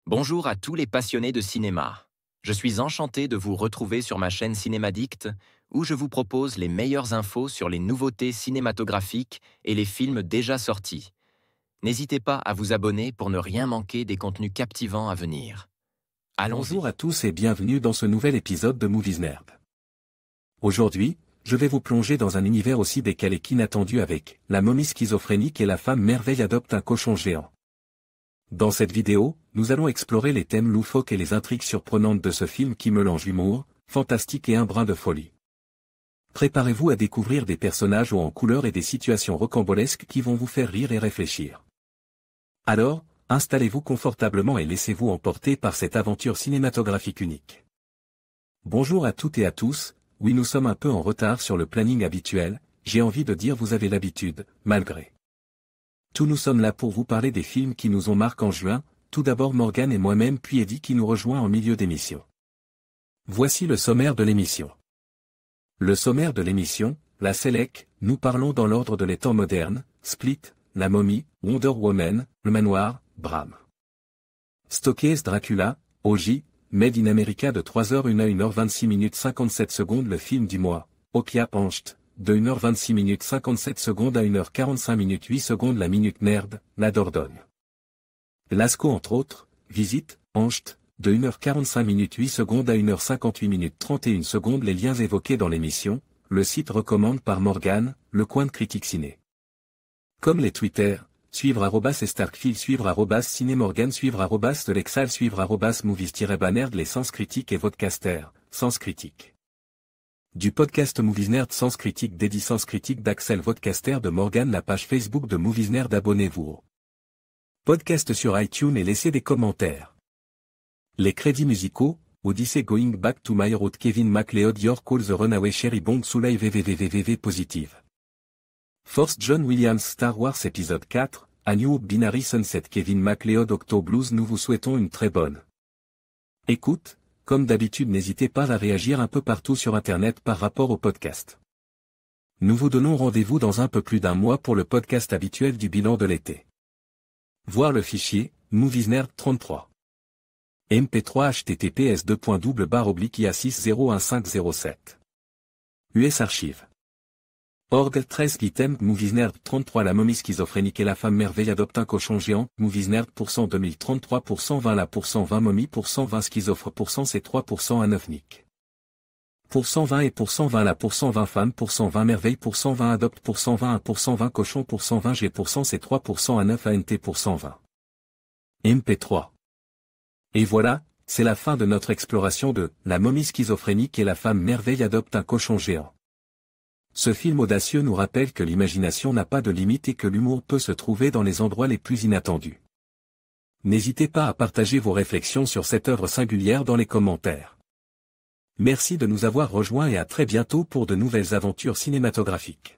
Bonjour à tous les passionnés de cinéma. Je suis enchanté de vous retrouver sur ma chaîne Cinémadicte, où je vous propose les meilleures infos sur les nouveautés cinématographiques et les films déjà sortis. N'hésitez pas à vous abonner pour ne rien manquer des contenus captivants à venir. Allons-y. Bonjour à tous et bienvenue dans ce nouvel épisode de Movies Nerd. Aujourd'hui, je vais vous plonger dans un univers aussi décalé qu'inattendu avec la momie schizophrénique et la femme merveille adopte un cochon géant. Dans cette vidéo, nous allons explorer les thèmes loufoques et les intrigues surprenantes de ce film qui mélange humour, fantastique et un brin de folie. Préparez-vous à découvrir des personnages hauts en couleur et des situations rocambolesques qui vont vous faire rire et réfléchir. Alors, installez-vous confortablement et laissez-vous emporter par cette aventure cinématographique unique. Bonjour à toutes et à tous, oui nous sommes un peu en retard sur le planning habituel, j'ai envie de dire vous avez l'habitude, malgré tout nous sommes là pour vous parler des films qui nous ont marqué en juin, tout d'abord Morgane et moi-même puis Eddie qui nous rejoint en milieu d'émission. Voici le sommaire de l'émission. Le sommaire de l'émission, la Sélec, nous parlons dans l'ordre de les temps modernes, Split, La Momie, Wonder Woman, Le Manoir, Bram Stoker's Dracula, OG, Made in America de 3h01 à 1h26 57 secondes le film du mois, Okia Pancht, de 1h26 57 secondes à 1h45 8 secondes la Minute Nerd, la Dordogne. Lascaux entre autres, Visite, Ancht, de 1h45 8 secondes à 1h58 31 secondes les liens évoqués dans l'émission, le site recommande par Morgane, le coin de critique ciné. Comme les Twitter, suivre @estarkfield suivre @cinémorgane suivre @delexal suivre @movies-banerd les sens critiques et vodcaster, sens critique. Du podcast Movies Nerd Sens Critique d'Eddie Sens Critique d'Axel Vodcaster de Morgane la page Facebook de Movies Nerd abonnez-vous au podcast sur iTunes et laissez des commentaires. Les crédits musicaux, Odyssey Going Back to My Road Kevin MacLeod Your Call the Runaway Cherry Bong Souley VVVVVV Positive. Force John Williams Star Wars épisode 4, A New Hope Binary Sunset Kevin MacLeod Octo Blues nous vous souhaitons une très bonne écoute. Comme d'habitude n'hésitez pas à réagir un peu partout sur internet par rapport au podcast. Nous vous donnons rendez-vous dans un peu plus d'un mois pour le podcast habituel du bilan de l'été. Voir le fichier, MoviesNerd 33. MP3 https://ia601507. US Archive. Org 13 item MoviesNerd 33 La momie schizophrénique et la femme merveille adopte un cochon géant, MoviesNerd % 2033 %20 la %20 momie %20 schizophrène %c'est 3% un ovnik. %20 et %20 la %20 femme %20 merveille %20 adopte %20 1 20 cochon %20 G c'est 3% un 9 ANT %20. MP3. Et voilà, c'est la fin de notre exploration de La momie schizophrénique et la femme merveille adopte un cochon géant. Ce film audacieux nous rappelle que l'imagination n'a pas de limite et que l'humour peut se trouver dans les endroits les plus inattendus. N'hésitez pas à partager vos réflexions sur cette œuvre singulière dans les commentaires. Merci de nous avoir rejoints et à très bientôt pour de nouvelles aventures cinématographiques.